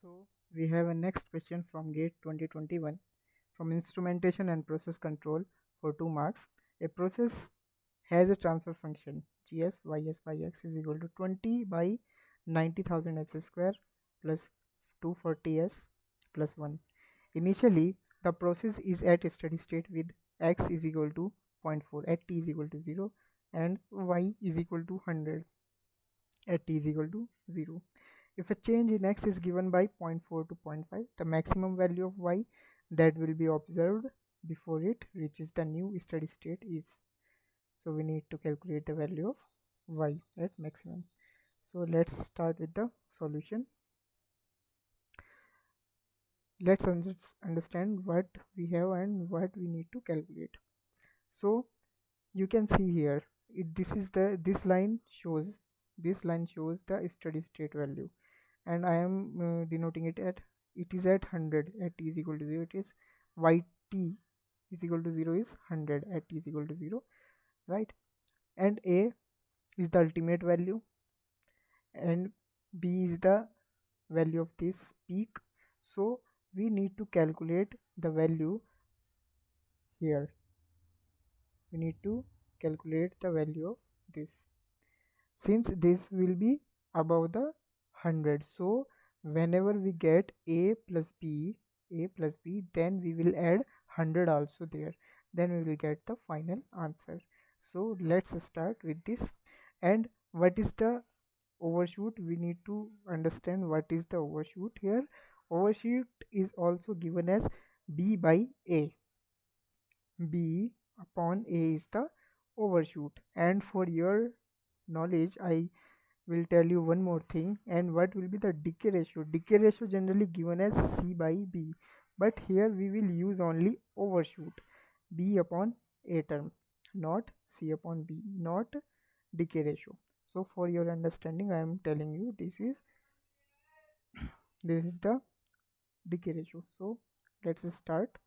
So we have a next question from GATE 2021 from Instrumentation and Process Control for 2 marks. A process has a transfer function gs ys by x is equal to 20 by 90,000 s square plus 240s plus 1. Initially, the process is at a steady state with x is equal to 0.4 at t is equal to 0 and y is equal to 100 at t is equal to 0. If a change in x is given by 0.4 to 0.5, the maximum value of y that will be observed before it reaches the new steady state is. So we need to calculate the value of y at maximum. So let's start with the solution. Let's understand what we have and what we need to calculate. So you can see here this line shows the steady state value, and I am denoting it at 100 at t is equal to 0. It is yt is equal to 0 is 100 at t is equal to 0, right? And a is the ultimate value and b is the value of this peak. So we need to calculate the value here. We need to calculate the value of this, since this will be above the 100. So whenever we get a plus b, then we will add 100 also there, then we will get the final answer. So let's start with this. And what is the overshoot? We need to understand what is the overshoot here. Overshoot is also given as b by a. B upon a is the overshoot. And for your knowledge, I will tell you one more thing. And what will be the decay ratio? Decay ratio generally given as c by b, but here we will use only overshoot, b upon a term, not c upon b, not decay ratio. So for your understanding, I am telling you this is the decay ratio. So let's start.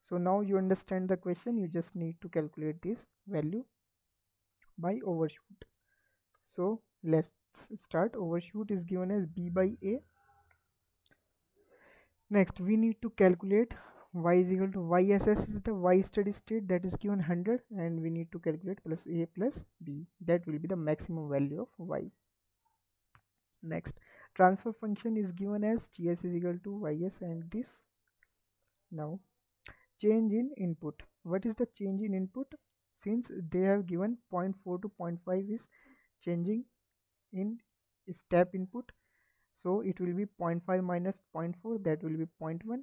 So now you understand the question. You just need to calculate this value by overshoot. So let's start. Overshoot is given as b by a. Next we need to calculate y is equal to yss is the y steady state that is given 100, and we need to calculate plus a plus b, that will be the maximum value of y. Next, transfer function is given as gs is equal to ys and this. Now change in input. What is the change in input? Since they have given 0.4 to 0.5 is changing in step input, so it will be 0.5 minus 0.4, that will be 0.1,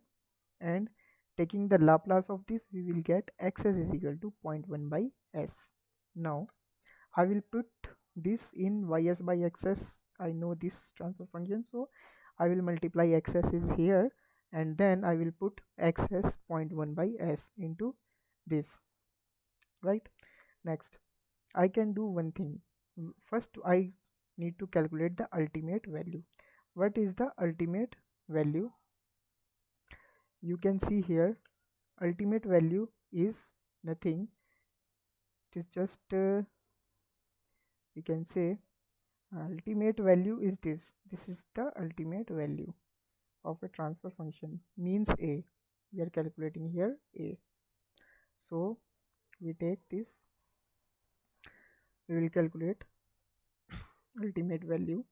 and taking the Laplace of this we will get xs is equal to 0.1 by s. Now I will put this in ys by xs. I know this transfer function, so I will multiply xs is here, and then I will put xs 0.1 by s into this, right? Next, I can do one thing. First I need to calculate the ultimate value. What is the ultimate value? You can see here, ultimate value is nothing, it is just we can say ultimate value is this is the ultimate value of a transfer function, means a. We are calculating here a. So we take this, we will calculate ultimate value,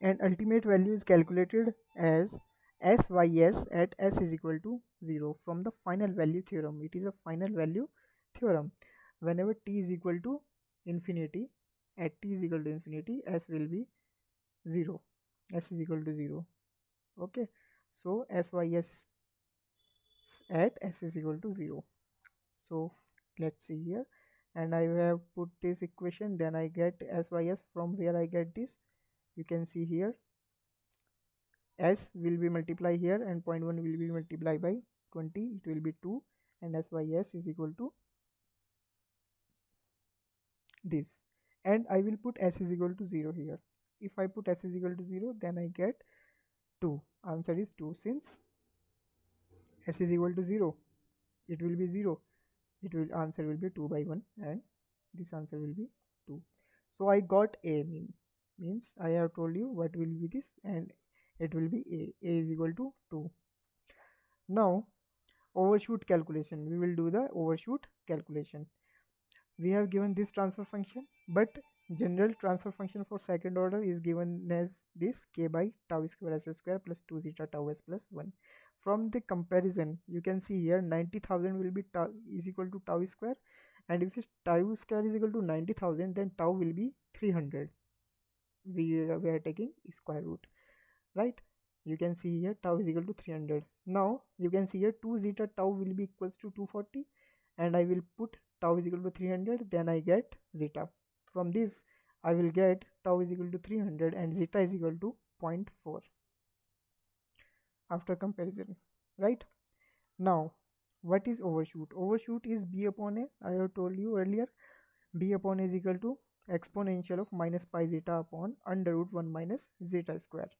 and ultimate value is calculated as sys at s is equal to 0 from the final value theorem. It is a final value theorem. Whenever t is equal to infinity, at t is equal to infinity, s will be 0, s is equal to 0. Okay, so sys at s is equal to 0. So let's see here, and I have put this equation, then I get sys. From where I get this, you can see here, s will be multiplied here and 0.1 will be multiplied by 20, it will be 2, and sys is equal to this, and I will put s is equal to 0 here. If I put s is equal to 0, then I get 2. Answer is 2. Since s is equal to 0, it will be 0, it will answer will be 2 by 1, and this answer will be 2. So I got a. Means I have told you what will be this, and it will be a is equal to 2. Now overshoot calculation, we will do the overshoot calculation. We have given this transfer function, but general transfer function for second order is given as this k by tau square s square plus 2 zeta tau s plus 1. From the comparison you can see here 90,000 will be tau is equal to tau square, and if tau square is equal to 90,000 then tau will be 300. We are taking square root, right? You can see here tau is equal to 300. Now you can see here 2 zeta tau will be equals to 240, and I will put tau is equal to 300, then I get zeta. From this I will get tau is equal to 300 and zeta is equal to 0.4 after comparison, right? Now what is overshoot? Overshoot is b upon a. I have told you earlier, b upon a is equal to exponential of minus pi zeta upon under root 1 minus zeta square.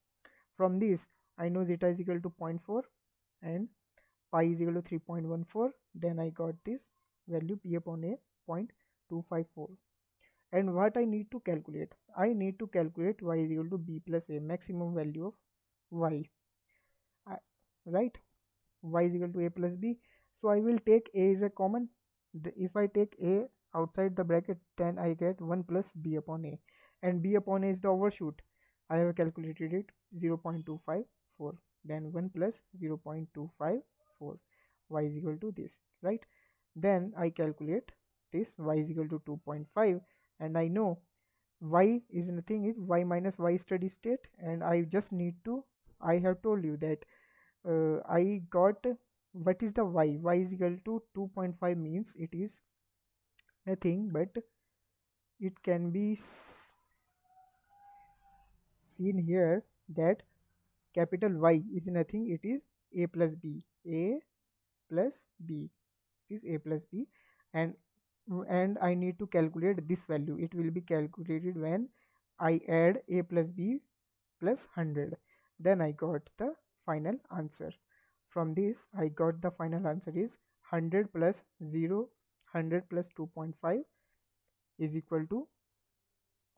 From this I know zeta is equal to 0.4 and pi is equal to 3.14. Then I got this value p upon a 0.254. And what I need to calculate? I need to calculate y is equal to b plus a, maximum value of y, right? Y is equal to a plus b. So I will take a as a common. If I take a outside the bracket, then I get 1 plus b upon a, and b upon a is the overshoot. I have calculated it 0.254, then 1 plus 0.254, y is equal to this, right? Then I calculate this, y is equal to 2.5, and I know y is nothing, is y minus y steady state, and I just need to, I have told you that I got what is the y is equal to 2.5 means it is nothing but it can be seen here that capital Y is nothing, it is a plus b, a plus b, it is a plus b, and I need to calculate this value. It will be calculated when I add a plus b plus 100, then I got the final answer. From this I got the final answer is 100 plus 0, 100 plus 2.5 is equal to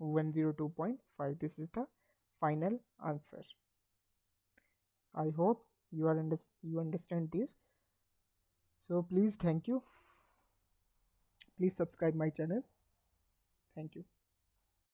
102.5. This is the final answer. I hope you understand this. So please, thank you. Please subscribe my channel. Thank you.